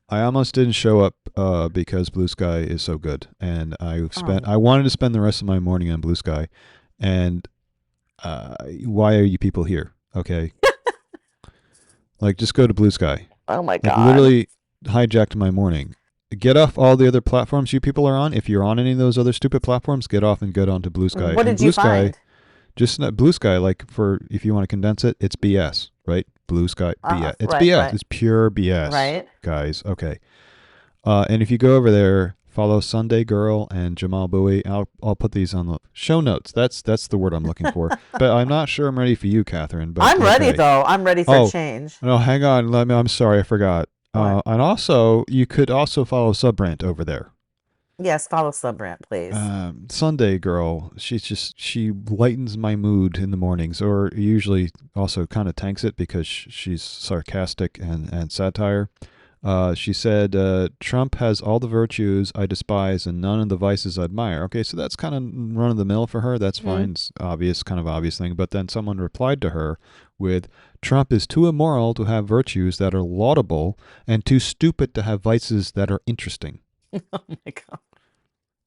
I almost didn't show up because Blue Sky is so good, and Oh. I wanted to spend the rest of my morning on Blue Sky, and why are you people here? Okay, like just go to Blue Sky. Oh my Like God. literally hijacked my morning. Get off all the other platforms you people are on. If you're on any of those other stupid platforms, get off and get onto Blue Sky. What And did you Blue Sky, find? just not Blue Sky, like for if you want to condense it, it's BS, right? Blue Sky BS. It's Right, BS. right, It's pure BS, right. guys. Okay. And if you go over there, follow Sunday Girl and Jamal Bowie. I'll put these on the show notes. That's the word I'm looking for. But I'm not sure I'm ready for you, Catherine. But I'm ready okay. though. I'm ready for Oh change. no, hang on. Let me. I'm sorry, I forgot. What? And also, you could also follow Subrant over there. Yes, follow Subrant, please. Sunday Girl. She lightens my mood in the mornings, or usually also kind of tanks it because she's sarcastic and satire. She said, Trump has all the virtues I despise and none of the vices I admire. Okay, so that's kind of run of the mill for her. That's Hmm. fine. It's obvious, kind of obvious thing. But then someone replied to her with, Trump is too immoral to have virtues that are laudable and too stupid to have vices that are interesting. Oh my God.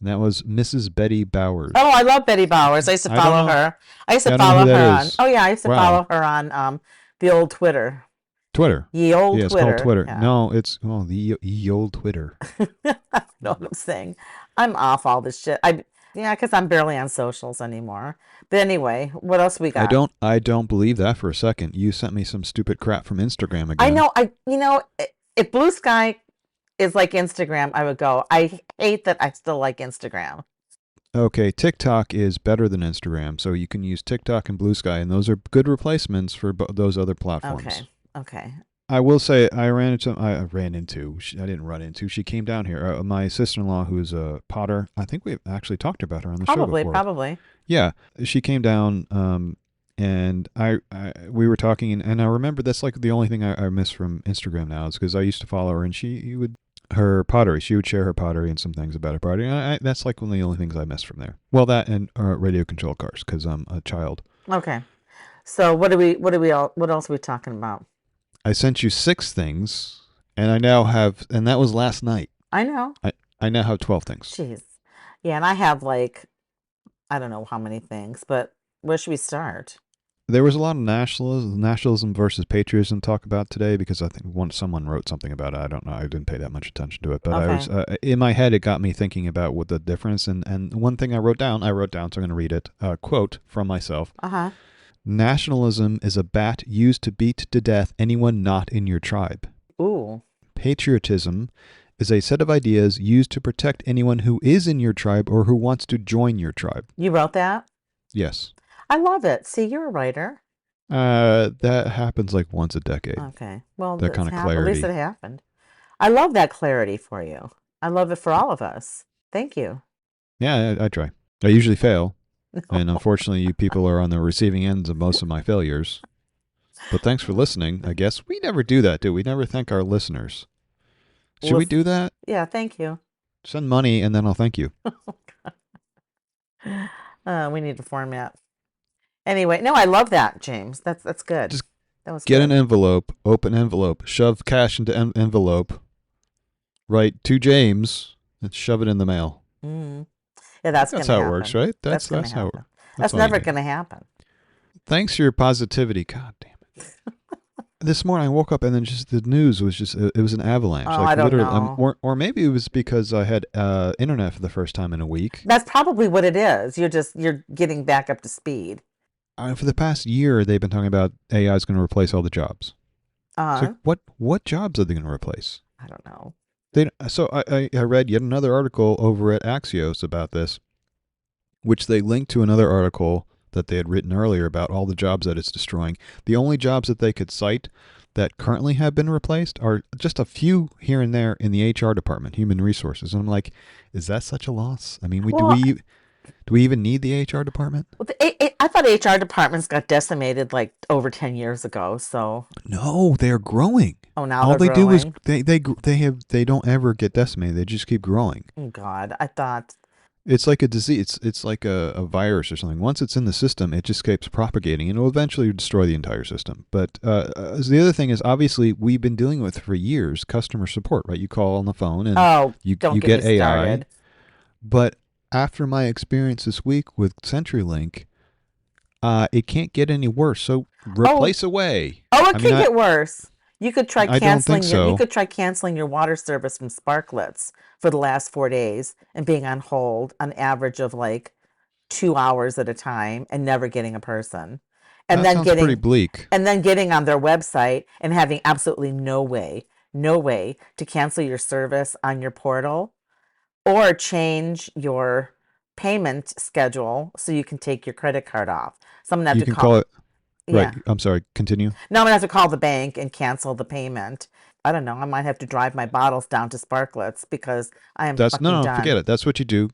And that was Mrs. Betty Oh, Bowers. I love Betty Bowers. I used to I don't follow know. her. I used to Yeah, I don't know who follow that her on. is. Oh yeah, I used to Wow. follow her on the old Twitter. Twitter. Ye old Yeah, it's called Twitter. Twitter. Yeah. No, it's the old Twitter. I know what I'm saying. I'm off all this shit. Yeah, because I'm barely on socials anymore. But anyway, what else we got? I don't believe that for a second. You sent me some stupid crap from Instagram I again. know. If Blue Sky is like Instagram, I would go. I hate that I still like Instagram. Okay, TikTok is better than Instagram, so you can use TikTok and Blue Sky, and those are good replacements for those other Okay. platforms. Okay. I will say I didn't run into. She came down here. My sister-in-law, who's a potter. I think we've actually talked about her on the show Probably, before. probably. Yeah, she came down, and we were talking, and I remember that's like the only thing I miss from Instagram now is because I used to follow her, and she would her pottery. She would share her pottery and some things about her pottery. And that's like one of the only things I miss from there. Well, that and radio control cars because I'm a child. Okay. So what else are we talking about? I sent you 6 things, and I now have, and that was last night. I know. I I now have 12 things. Jeez. Yeah, and I have like I don't know how many things, but where should we start? There was a lot of nationalism versus patriotism talk about today because I think someone wrote something about it. I don't know. I didn't pay that much attention to it, but I was Okay. in my head. It got me thinking about what the difference. And one thing I wrote down. So I'm going to read it. Quote from myself: Uh-huh. Nationalism is a bat used to beat to death anyone not in your tribe. Ooh. Patriotism is a set of ideas used to protect anyone who is in your tribe or who wants to join your tribe. You wrote that? Yes. I love it. See, you're a writer. That happens like once a decade. Okay. Well, That kind of at least it clarity. happened. I love that clarity for you. I love it for all of us. Thank you. Yeah, I try. I usually fail, and unfortunately, you people are on the receiving ends of most of my failures. But thanks for listening. I guess we never do that, do we? Never thank our listeners. Should we Listen, do that? yeah, thank you. Send money, and then I'll thank you. We need to format. Anyway, no, I love that, James. That's good. Just That was get an good. envelope, open envelope, shove cash into envelope, write to James, and shove it in the mail. Mm. Yeah, I think that's that's gonna how it works, happen. right? That's gonna That's how happen. that's That's all you never need. gonna happen. Thanks for your positivity. God damn it. This morning I woke up and then just the news was just it was an avalanche, Oh, like I don't literally, know. or maybe it was because I had internet for the first time in a week. That's probably what it is. You're getting back up to speed. For the past year, they've been talking about AI is going to replace all the jobs. It's like Uh-huh. what jobs are they going to replace? I don't know. I read yet another article over at Axios about this, which they linked to another article that they had written earlier about all the jobs that it's destroying. The only jobs that they could cite that currently have been replaced are just a few here and there in the HR department, human resources. And I'm like, is that such a loss? I mean, Well, do we even need the HR department? I thought HR departments got decimated like over 10 years ago. So, No, they're growing. oh, now All they're they do is growing. they don't ever get decimated. They just keep growing. Oh, God, I thought. It's like a disease. It's like a virus or something. Once it's in the system, it just keeps propagating, and it will eventually destroy the entire system. But the other thing is, obviously, we've been dealing with for years customer support, right? You call on the phone, and Oh, don't you get me get AI. started. But after my experience this week with CenturyLink, it can't get any worse. So Oh, replace away. oh, it I mean, can get worse. I don't think You so. could try canceling your water service from Sparklets for the last 4 days and being on hold on average of like 2 hours at a time and never getting a person. And That then sounds pretty getting bleak. on their website and having absolutely no way to cancel your service on your portal or change your payment schedule so you can take your credit card off. So I'm gonna have You to can call call, it right. yeah. I'm sorry. Continue. No, I'm gonna have to call the bank and cancel the payment. I don't know. I might have to drive my bottles down to Sparklets because I am That's fucking no, forget done. it. That's what you do.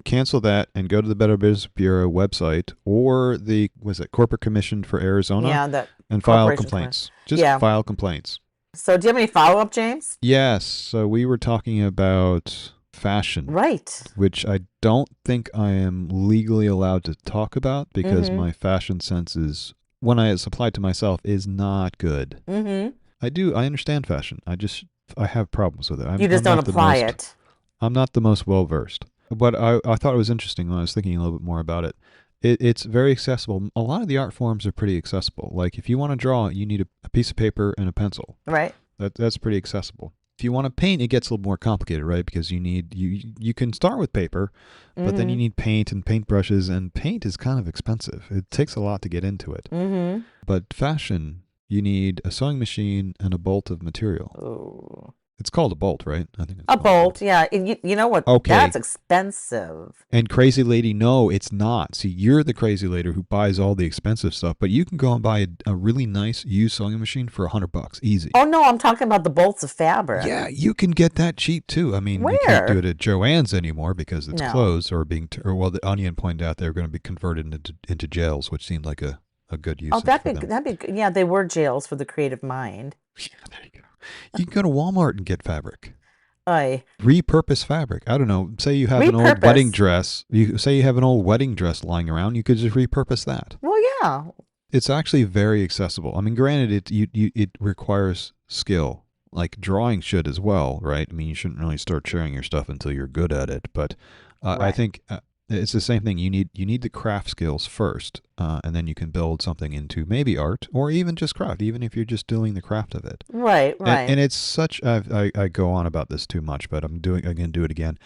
Cancel that and go to the Better Business Bureau website or the was it Corporate Commission for Arizona Yeah, the and file corporation commerce. complaints. Just Yeah. file complaints. So do you have any follow up, James? Yes. So we were talking about fashion, Right. which I don't think I am legally allowed to talk about because Mm-hmm. my fashion sense is, when I applied to myself, is not good. Mm-hmm. I understand fashion. I have problems with it. You just I'm don't not the apply most it. I'm not the most well versed. But I thought it was interesting when I was thinking a little bit more about it. It's very accessible. A lot of the art forms are pretty accessible. Like if you want to draw, you need a piece of paper and a pencil. Right. That's pretty accessible. If you want to paint, it gets a little more complicated, right? Because you can start with paper, but then you Mm-hmm. need paint and paint brushes, and paint is kind of expensive. It takes a lot to get into it. Mm-hmm. But fashion, you need a sewing machine and a bolt of material. Oh. It's called a bolt, right? I think it's A called a bolt, bolt. yeah. And you know what? That's Okay. expensive. And crazy lady, no, it's not. See, you're the crazy lady who buys all the expensive stuff, but you can go and buy a really nice used sewing machine for $100, easy. Oh no, I'm talking about the bolts of fabric. Yeah, you can get that cheap too. I mean, you can't do Where? it at Joann's anymore because it's No. closed or or well, the Onion pointed out they're going to be converted into jails, which seemed like a good Oh, usage for them. that'd be yeah. They were jails for the creative mind. Yeah, there you go. You can go to Walmart and get fabric. I Repurpose fabric. I don't know. Say you have an old wedding repurpose. dress. You say you have an old wedding dress lying around. You could just repurpose that. Well, yeah, It's actually very accessible. I mean, granted, it requires skill. Like drawing should as well, right? I mean, you shouldn't really start sharing your stuff until you're good at it. But I right, think it's the same thing. You need the craft skills first, and then you can build something into maybe art or even just craft, even if you're just doing the craft of it. right. And it's such. I go on about this too much, but I'm gonna do it again.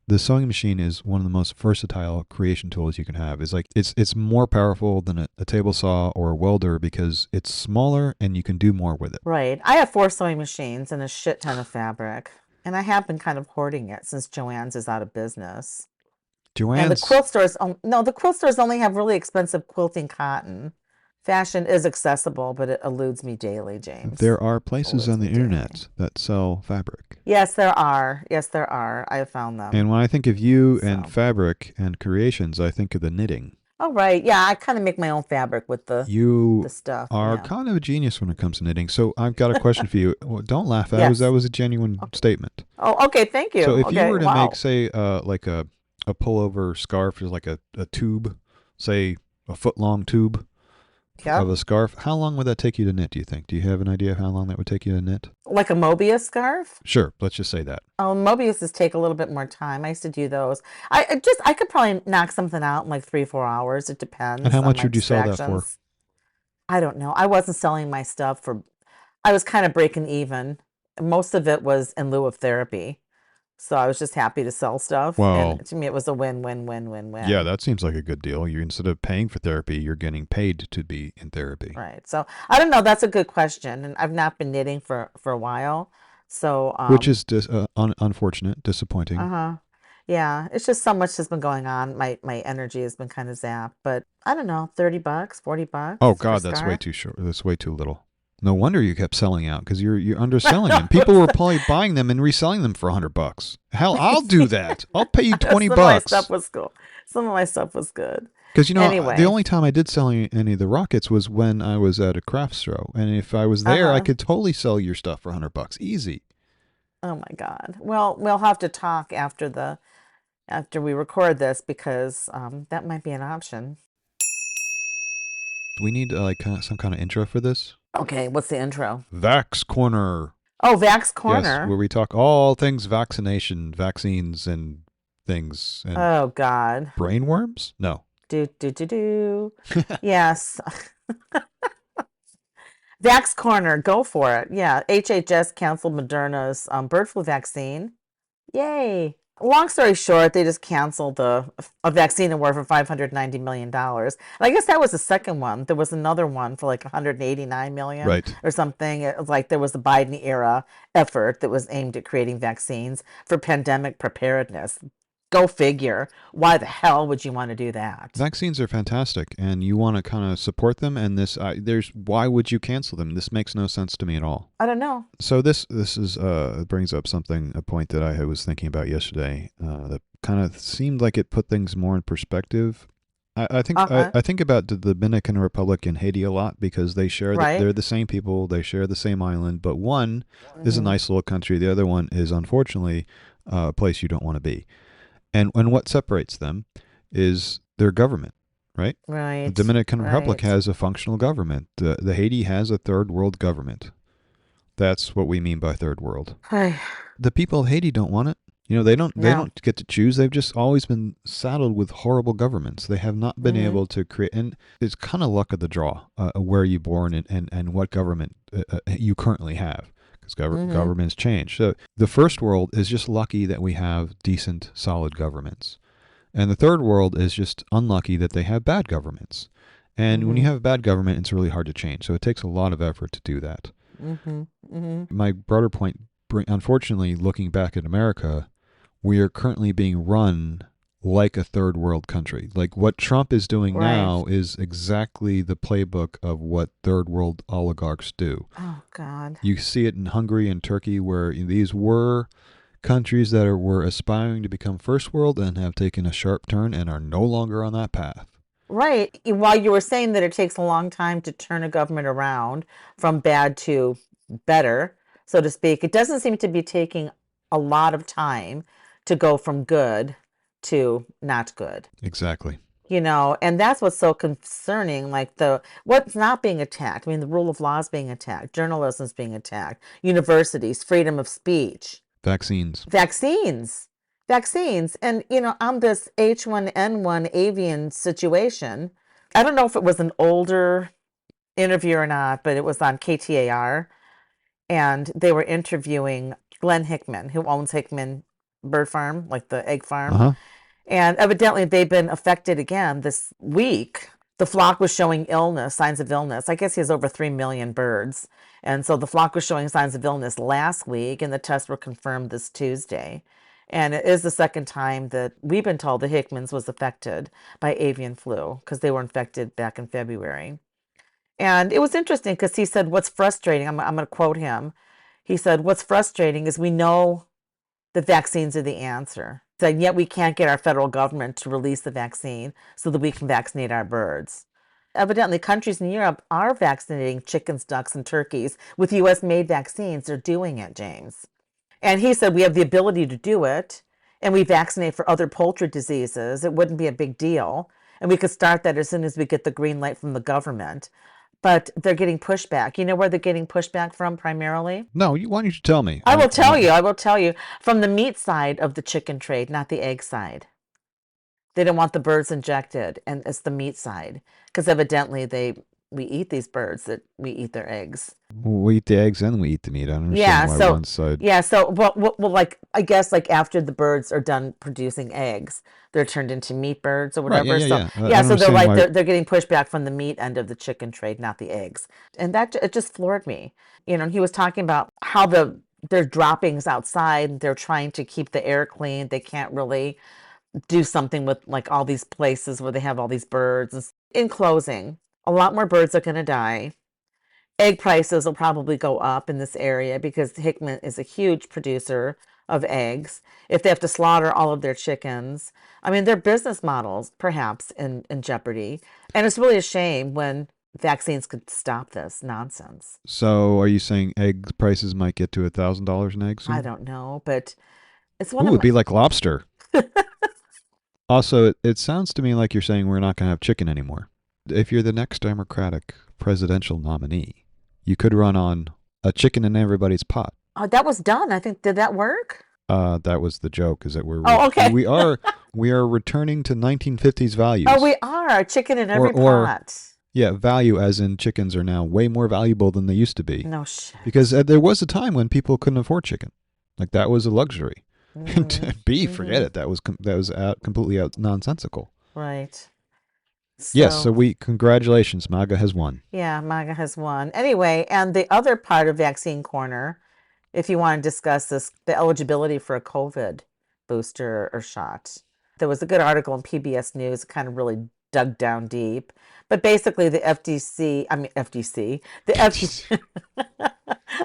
The sewing machine is one of the most versatile creation tools you can have. It's like it's more powerful than a table saw or a welder because it's smaller and you can do more with it. Right. I have 4 sewing machines and a shit ton of fabric, and I have been kind of hoarding it since Joann's is out of business. And Joanne's, the quilt stores only have really expensive quilting cotton. Fashion is accessible, but it eludes me daily, James. there are places Eludes on the me daily. internet that sell fabric. Yes, there are. Yes, there are. I have found them. And when I think of you and So, fabric and creations, I think of the knitting. all right. Yeah, I kind of make my own fabric with You the stuff. are Yeah. kind of a genius when it comes to knitting. So I've got a question for you. Well, don't laugh. That Yes. was a genuine Okay. statement. Oh, okay. Thank you. So if you Okay. were to make, Wow. say, like a pullover scarf, is like a tube, say a foot long tube Yeah. of a scarf, how long would that take you to knit? Do you think? Do you have an idea of how long that would take you to knit? Like a Mobius scarf. Sure, let's just say that. Oh, Mobiuses take a little bit more time. I used to do those. I could probably knock something out in like 3 4 hours. It And depends how on much my would you sell that for? distractions. I don't know. I wasn't selling my stuff for. I was kind of breaking even. Most of it was in lieu of therapy. So I was just happy to sell stuff, Well, and to me it was a win win win win yeah, win. that seems like a good deal. You instead of paying for therapy, you're getting paid to be in therapy, Right. So I don't know. That's a good question, and I've not been knitting for a while. So which is unfortunate, disappointing. uh-huh. Yeah, it's just so much has been going on. My energy has been kind of zapped, but I don't know, $30, Oh $40 for a God, that's way scarf. too short. That's way too little. No wonder you kept selling out because you're I underselling know them. People were probably buying them and reselling them for $100. Hell, I'll do that. I'll pay you 20 some of my stuff bucks. was cool. Some of my stuff was good. Because the Anyway, only time I did sell any of the rockets was when I was at a craft show, and if I was there, I uh-huh. could totally sell your stuff for $100, easy. Oh my God. Well, we'll have to talk after after we record this because that might be an option. Do we need some kind of intro for this? Okay, what's the intro? VAX Corner. Oh, VAX Yes, where Corner. we talk all things vaccination, vaccines, and things. And Oh, God. brainworms? No. Do, do, do, do. Yes. VAX Corner, go for it. Yeah, HHS canceled Moderna's bird flu vaccine. Yay. Long story short, they just canceled a vaccine award for $590 million. And I guess that was the second one. There was another one for like 189 million Right. or something. It was like there was a Biden era effort that was aimed at creating vaccines for pandemic preparedness. Go figure. Why the hell would you want to do that? Vaccines are fantastic, and you want to kind of support them. And why would you cancel them? This makes no sense to me at all. I don't know. So this is brings up a point that I was thinking about yesterday. That kind of seemed like it put things more in perspective. Uh-huh. I think about the Dominican Republic and Haiti a lot because Right? they're the same people, they share the same island, but one is a Mm-hmm. nice little country, the other one is unfortunately a place you don't want to be. And what separates them is their government, right? The Right. Dominican Republic Right. has a functional government. The Haiti has a third world government. That's what we mean by third world. The people of Haiti don't want it. You know, they No. don't get to choose. They've just always been saddled with horrible governments. They have not been Mm-hmm. able to create, and it's kind of luck of the draw, where you're born and what government you currently have, because Mm-hmm. governments change. So the first world is just lucky that we have decent, solid governments, and the third world is just unlucky that they have bad governments. And when you Mm-hmm. have bad government, it's really hard to change. So it takes a lot of effort to do that. Mm-hmm. Mm-hmm. My broader point, unfortunately, looking back at America, we are currently being run like a third world country. Like what Trump is doing Right. now is exactly the playbook of what third world oligarchs do. Oh, God. You see it in Hungary and Turkey, where these were countries that were aspiring to become first world and have taken a sharp turn and are no longer on that path. Right. While you were saying that it takes a long time to turn a government around from bad to better, so to speak, it doesn't seem to be taking a lot of time to go from good to not good. Exactly. And that's what's so concerning. Like what's not being attacked. I mean, the rule of law is being attacked, journalism is being attacked, universities, freedom of speech, Vaccines. vaccines, vaccines. And, on this H1N1 avian situation, I don't know if it was an older interview or not, but it was on KTAR. And they were interviewing Glenn Hickman, who owns Hickman Bird Farm, like the egg Uh farm. huh. And evidently, they've been affected again this week. The flock was showing illness, signs of illness. I guess he has over 3 million birds. And so the flock was showing signs of illness last week, and the tests were confirmed this Tuesday. And it is the second time that we've been told the Hickmans was affected by avian flu because they were infected back in February. And it was interesting because he said, what's frustrating, I'm going to quote him. He said, what's frustrating is we know the vaccines are the answer. And yet we can't get our federal government to release the vaccine so that we can vaccinate our birds. Evidently, countries in Europe are vaccinating chickens, ducks, and turkeys with US made vaccines. They're doing it, James. And he said we have the ability to do it and we vaccinate for other poultry diseases. It wouldn't be a big deal. And we could start that as soon as we get the green light from the government. But they're getting pushback. You know where they're getting pushback from primarily? No, why don't you tell me? I will tell you. I will tell you from the meat side of the chicken trade, not the egg side. They don't want the birds injected, and it's the meat side because evidently we eat these birds that we eat their eggs. We eat the eggs and we eat the meat. I don't understand Yeah. why So one side. yeah. So well, like I guess like after the birds are done producing eggs, they're turned into meat birds or Right. Yeah. whatever. Yeah. So Yeah. I yeah. don't So they're understand like why. they're getting pushback from the meat end of the chicken trade, not the eggs, and that it just floored me. He was talking about how their droppings outside. They're trying to keep the air clean. They can't really do something with like all these places where they have all these birds. In closing, a lot more birds are going to die. Egg prices will probably go up in this area because Hickman is a huge producer of eggs. If they have to slaughter all of their chickens, I mean, their business models perhaps in jeopardy. And it's really a shame when vaccines could stop this nonsense. So, are you saying egg prices might get to $1,000 an egg I soon? don't know, but it's one Ooh, of it'd my be like lobster. Also, it sounds to me like you're saying we're not going to have chicken anymore. If you're the next Democratic presidential nominee, you could run on a chicken in everybody's pot. Oh, that was done. I think, did that work? That was the joke. Is that Oh, okay. we are returning to 1950s Oh, values, we are. Chicken in or every pot. yeah, value as in chickens are now way more valuable than they used to be, No shit. because there was a time when people couldn't afford chicken, like that was a luxury. Mm-hmm. And beef, forget Mm-hmm. it. That was completely nonsensical. Right. Yes, so So, we congratulations, MAGA has won. yeah, MAGA has won. Anyway, and the other part of Vaccine Corner, if you want to discuss this, the eligibility for a COVID booster or shot. There was a good article in PBS News, kind of really dug down deep. But basically, the FDC, I mean, FDC, the FD,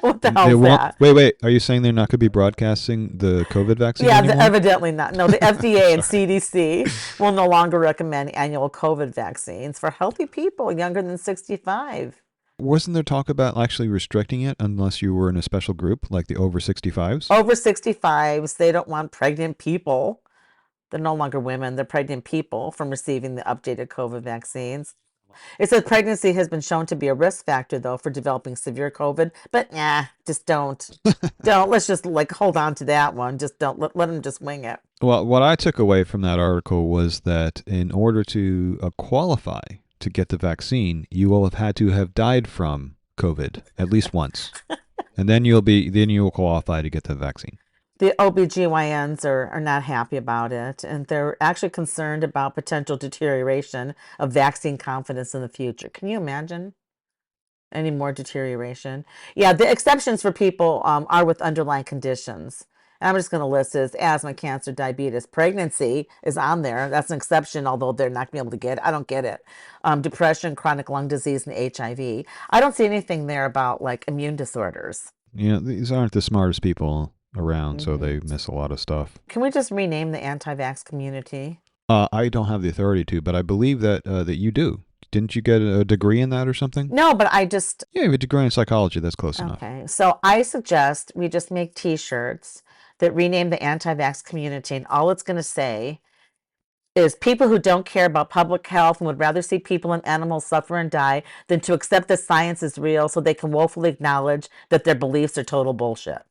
what the They hell's won't. that? Wait. Are you saying they're not going to be broadcasting the COVID vaccine Yeah, anymore? evidently not. No, the FDA and Sorry. CDC will no longer recommend annual COVID vaccines for healthy people younger than 65. Wasn't there talk about actually restricting it unless you were in a special group like the over 65s? Over 65s, they don't want pregnant people. They're no longer women, they're pregnant people from receiving the updated COVID vaccines. It says pregnancy has been shown to be a risk factor, though, for developing severe COVID, but nah, just don't. Don't. Let's just like hold on to that one. Just don't let them just wing it. Well, what I took away from that article was that in order to qualify to get the vaccine, you will have had to have died from COVID at least once, and then you'll qualify to get the vaccine. The OBGYNs are not happy about it, and they're actually concerned about potential deterioration of vaccine confidence in the future. Can you imagine any more deterioration? Yeah, the exceptions for people are with underlying conditions. And I'm just going to list is asthma, cancer, diabetes, pregnancy is on there. That's an exception, although they're not going to be able to get it. I don't get it. Depression, chronic lung disease, and HIV. I don't see anything there about like immune disorders. You know, these aren't the smartest people around, so Hmm. they miss a lot of stuff. Can we just rename the anti-vax community? I don't have the authority to, but I believe that you do. Didn't you get a degree in that or something? No, but I just, Yeah, you have a degree in psychology. That's close enough. okay. So I suggest we just make t-shirts that rename the anti-vax community, and all it's going to say is people who don't care about public health and would rather see people and animals suffer and die than to accept that science is real so they can woefully acknowledge that their beliefs are total bullshit.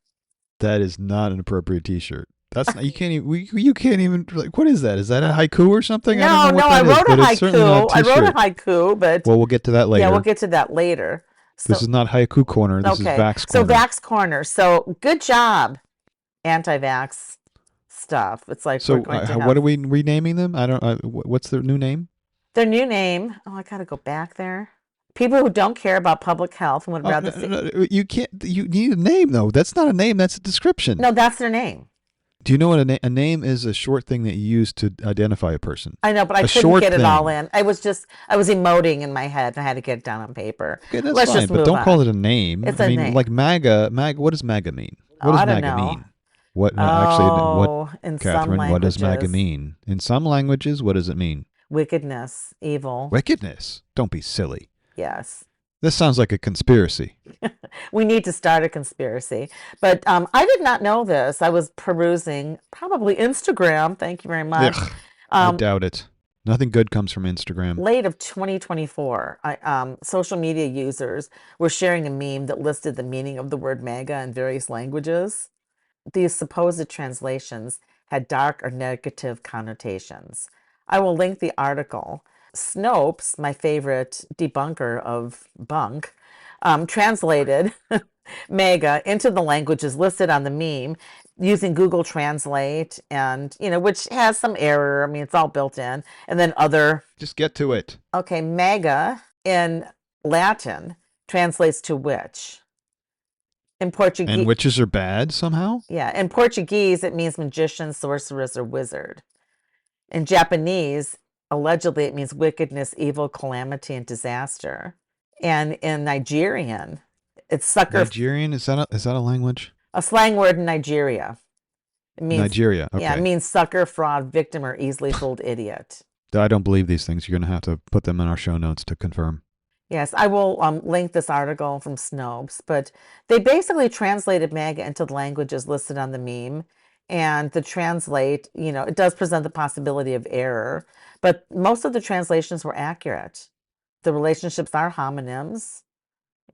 That is not an appropriate T-shirt. That's not, you can't even. You can't even like. What is that? Is that a haiku or something? I don't No, know no, what I that is, wrote a but it's certainly not haiku. a I wrote a T-shirt. haiku, but Well, we'll get to that yeah, we'll later. get to that later. This So, is not Haiku Corner. This is okay. VAX So Corner. VAX Corner. So good job, anti-vax stuff. It's like we're So, going to what are have we renaming them? I don't. What's their new name? their new name. Oh, I gotta go back there. People who don't care about public health and would Oh, rather no, see. no, you can't. You need a name though. That's not a name. That's a description. No, that's their name. Do you know what a name is? A short thing that you use to identify a person. I know, but I A couldn't short get it all thing. in. I was emoting in my head. And I had to get it down on paper. Okay, that's Let's fine, just but move don't call on. it a name. It's I a mean, name. like MAGA. MAGA. What does MAGA mean? Oh, What does I don't MAGA know. mean? What actually? What, Oh, in some Catherine? What does MAGA languages, mean? In some languages, what does it mean? wickedness, evil. Wickedness. Don't be silly. Yes. This sounds like a conspiracy. We need to start a conspiracy. But I did not know this. I was perusing probably Instagram. Thank you very much. Ugh, I doubt it. Nothing good comes from Instagram. Late of 2024, social media users were sharing a meme that listed the meaning of the word MAGA in various languages. These supposed translations had dark or negative connotations. I will link the article. Snopes, my favorite debunker of bunk, translated MAGA into the languages listed on the meme using Google Translate, and which has some error. I mean, it's all built in, and then other. Just get to it. Okay, MAGA in Latin translates to witch. In And Portuguese, witches are bad somehow? yeah, in Portuguese it means magician, sorceress, or wizard. In Japanese, allegedly it means wickedness, evil, calamity, and disaster. And in Nigerian, it's sucker, Nigerian? Is that a language? a slang word in Nigeria. It means, Nigeria. yeah, it Okay. means sucker, fraud, victim, or easily fooled idiot. I don't believe these things. You're going to have to put them in our show notes to confirm. Yes, I will link this article from Snopes, but they basically translated MAGA into the languages listed on the meme, And the translate, it does present the possibility of error, but most of the translations were accurate. The relationships are homonyms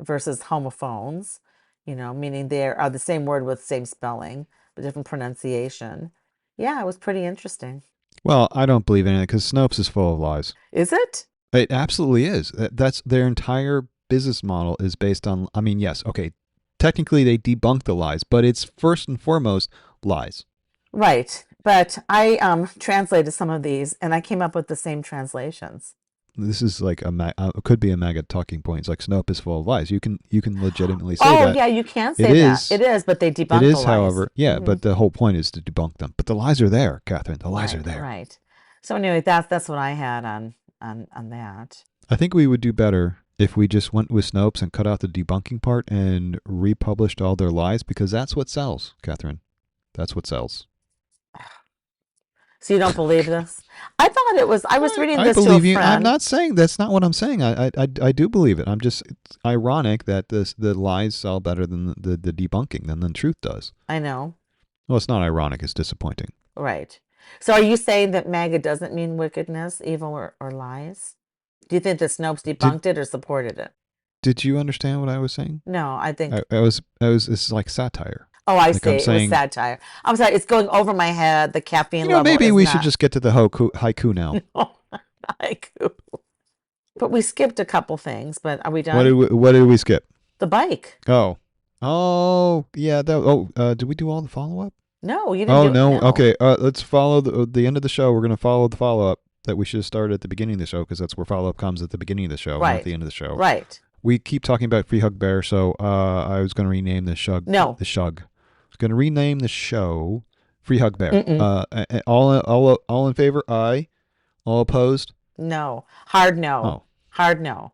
versus homophones, meaning they are the same word with same spelling, but different pronunciation. Yeah, it was pretty interesting. Well, I don't believe in it because Snopes is full of lies. Is it? It absolutely is. That's their entire business model is based on. I mean, yes, okay. Technically, they debunk the lies, but it's first and foremost lies. Right. But I translated some of these and I came up with the same translations. This is like could be a MAGA talking point. It's like Snope is full of lies. You can legitimately say Oh, that. yeah, you can It say that. is. It is, but they It debunk the is, lies. however, yeah. But the whole point is to debunk them. But the lies are there, Catherine. The lies are Right, there. right. So anyway, that's what I had on that. I think we would do better if we just went with Snopes and cut out the debunking part and republished all their lies because that's what sells, Catherine. That's what sells. So you don't believe this? I thought it was. I was reading I this to a believe you. I'm friend. not saying that's not what I'm saying. I do believe it. I'm just it's ironic that the lies sell better than the debunking than the truth does. I know. Well, it's not ironic. It's disappointing. Right. So are you saying that MAGA doesn't mean wickedness, evil, or lies? Do you think that Snopes Did debunked it or supported it? Did you understand what I was saying? No, I think. I was. It's like satire. Oh, I Like see. I'm It was saying, satire. I'm sorry. It's going over my head. The caffeine level maybe is we should not. just get to the haiku now. No, haiku. But we skipped a couple things. But are we What did done? we skip? The bike. Oh, oh yeah. Did we do all the follow up? No, you didn't Oh do it. no. No. Okay. Let's follow the end of the show. We're gonna follow the follow up that we should have started at the beginning of the show because that's where follow up comes at the beginning of the show, not the Right. end of the show. Right. We keep talking about Free Hug Bear, so I was gonna rename the shug No. the shug. I was gonna rename the show Free Hug Bear. Mm-mm. All in favor? Aye. All opposed? No. Hard no. Oh, Hard no.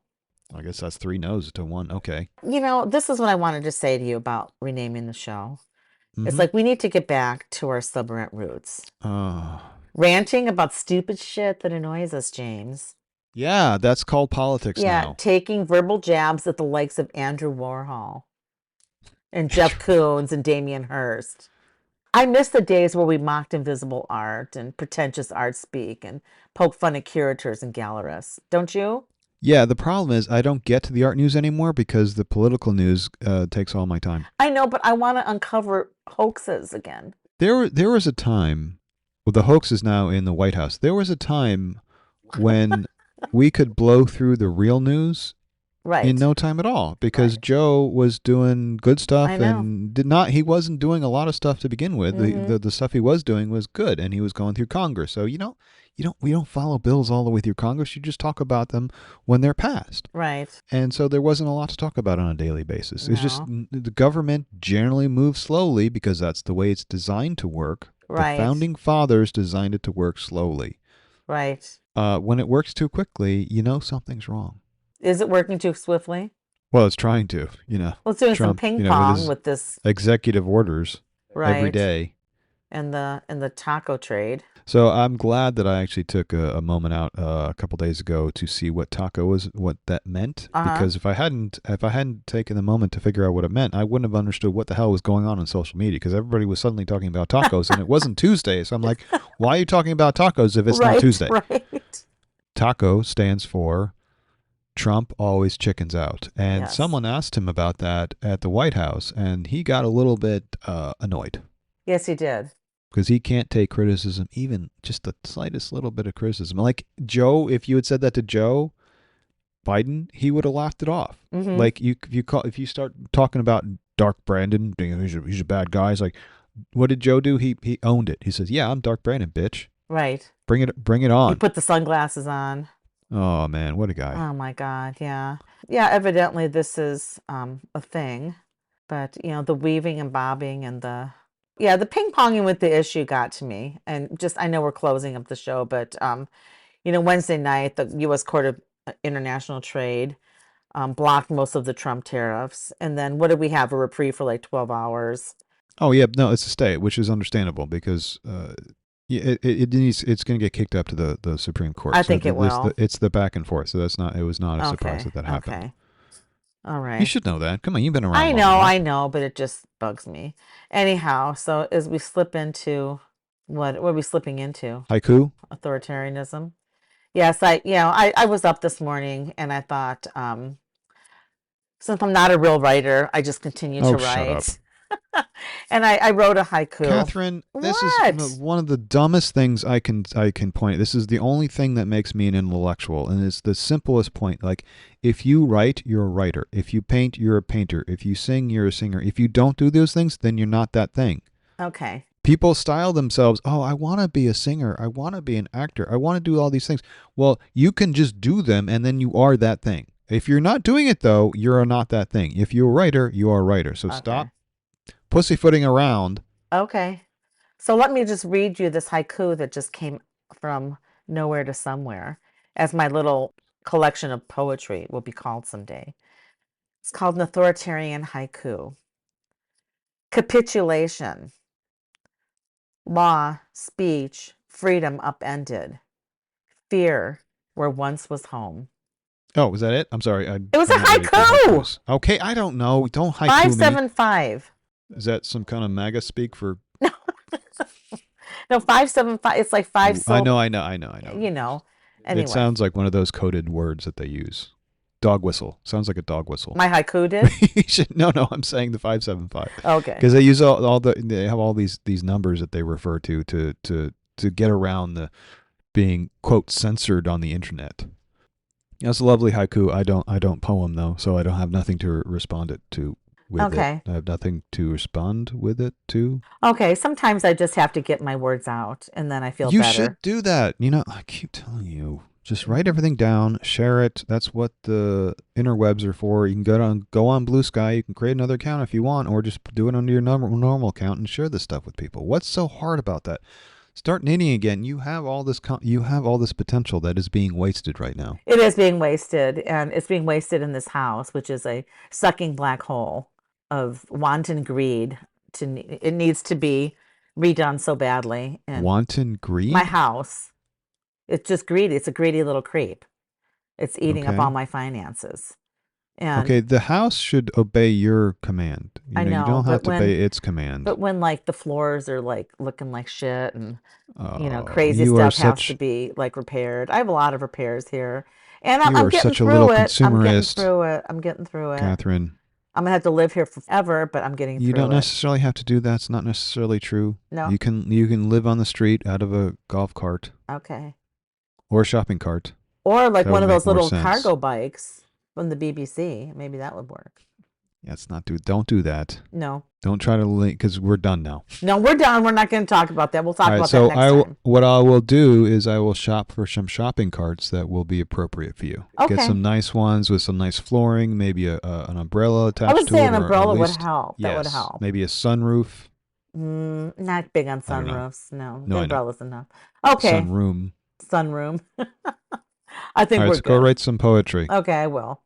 I guess that's 3 no's to 1. Okay. This is what I wanted to say to you about renaming the show. It's Mm-hmm. like we need to get back to our subrant roots. Uh, Ranting about stupid shit that annoys us, James. yeah, that's called politics Yeah, now. taking verbal jabs at the likes of Andrew Warhol and Jeff Koons and Damien Hirst. I miss the days where we mocked invisible art and pretentious art speak and poke fun at curators and gallerists. Don't you? Yeah, the problem is I don't get to the art news anymore because the political news takes all my time. I know, but I want to uncover hoaxes again. There was a time, well, the hoax is now in the White House. There was a time when we could blow through the real news in Right. no time at all because Right. Joe was doing good I stuff know. and he wasn't doing a lot of stuff to begin with. The stuff he was doing was good and he was going through Congress. So we don't follow bills all the way through Congress. You just talk about them when they're passed. Right. And so there wasn't a lot to talk about on a daily basis. It's just No. the government generally moves slowly because that's the way it's designed to work. The Right. founding fathers designed it to work slowly. Right. When it works too quickly, something's wrong. Is it working too swiftly? Well, it's trying to, Well, it's doing some Trump, ping with pong his with this, executive orders every right, day. and the taco trade. So I'm glad that I actually took a moment out a couple days ago to see what what that meant. Because if I hadn't taken the moment to figure out what it meant, I wouldn't have understood what the hell was going on social media. Because everybody was suddenly talking about tacos, and it wasn't Tuesday. So I'm like, why are you talking about tacos if it's not Right. Tuesday? Right. Taco stands for Trump always chickens out. And Yes. someone asked him about that at the White House, and he got a little bit annoyed. Yes, he did. Because he can't take criticism, even just the slightest little bit of criticism. Like Joe, if you had said that to Joe Biden, he would have laughed it off. Mm-hmm. Like if you start talking about Dark Brandon, he's a bad guy. It's like, what did Joe do? He owned it. He says, "Yeah, I'm Dark Brandon, bitch. Right. Bring it He on." put the sunglasses on. Oh man, what a guy. Oh my God. Yeah. Yeah. Evidently, this is a thing, but the weaving and bobbing and the ping ponging with the issue got to me. And just I know we're closing up the show, but Wednesday night the U.S. Court of International Trade blocked most of the Trump tariffs, and then what did we have? A reprieve for like 12 hours. Oh yeah, no, it's a stay, which is understandable because it's going to get kicked up to the Supreme Court. I think it will. It's the back and forth, so it was not a surprise Okay. that happened. Okay. All You right. should know that. Come on, you've been around long I enough. know, but it just bugs me. Anyhow, so as we slip into what are we slipping into? Haiku? Authoritarianism. Yes, I was up this morning and I thought, since I'm not a real writer, I just continue Oh, to shut up. write. And I wrote a haiku. Catherine, this is What? one of the dumbest things I can point. This is the only thing that makes me an intellectual, and it's the simplest point. Like, if you write, you're a writer. If you paint, you're a painter. If you sing, you're a singer. If you don't do those things, then you're not that thing. Okay. People style themselves, oh, I want to be a singer. I want to be an actor. I want to do all these things. Well, you can just do them, and then you are that thing. If you're not doing it, though, you're not that thing. If you're a writer, you are a writer. So Okay. stop pussyfooting around. Okay. So let me just read you this haiku that just came from nowhere to somewhere, as my little collection of poetry will be called someday. It's called an authoritarian haiku. Capitulation. Law, speech, freedom upended. Fear where once was home. Oh, was that it? I'm sorry. It was a I'm not ready for haiku. haikus. Okay, I don't know. Don't haiku me. 575. Is that some kind of MAGA speak for? No, no, 575. It's like five I know, syllables. I know, I know, I know. You know. It Anyway, sounds like one of those coded words that they use. Dog whistle. Sounds like a dog whistle. my haiku did. No, I'm saying the 575 Okay. because they use they have all these numbers that they refer to get around the being quote censored on the internet. That's a lovely haiku. I don't poem though, so I don't have nothing to respond it to with it. Okay. I have nothing to respond with it to. Okay. Sometimes I just have to get my words out and then I feel You should better. do that. I keep telling you. Just write Mhm. everything down, share it. That's what the interwebs are for. You can go on Bluesky. You can create another account if you want, or just do it under your normal account and share this stuff with people. What's so hard about that? Start knitting again. You have all this. You have all this potential that is being wasted right now. It is being wasted, and it's being wasted in this house, which is a sucking black hole of wanton greed. It needs to be redone so badly. And Wanton my greed. house, it's just greedy. It's a greedy little creep. It's eating up all Okay. my finances. And Okay. The house should obey your command. I You know, don't have to obey its command. but when like the floors are like looking like shit and Oh, crazy you are stuff has to such be like repaired. I have a lot of repairs here. And you I'm are getting such a little through it. I'm getting consumerist, through it. I'm getting through it. Catherine. I'm gonna have to live here forever, but I'm getting You don't through it. necessarily have to do that. It's not necessarily true. No? You can live on the street out of a golf cart Okay. or a shopping cart. Or like That one would of make those more little sense. cargo bikes from the BBC. Maybe that would work. That's not do. Don't do that. No. Don't try to link because we're done now. No, we're done. We're not going to talk about that. We'll All talk right. about that So next time. what I will do is I will shop for some shopping carts that will be appropriate for you. Get Okay. some nice ones with some nice flooring, maybe an umbrella I attached would to say it, an or at umbrella would least help. That would yes, help. maybe a sunroof. Not big on I don't know. sunroofs. No, No, the I know. umbrella's enough. Okay. Sunroom. Sunroom. I All think right. we're So go good. write some poetry. Okay, I will.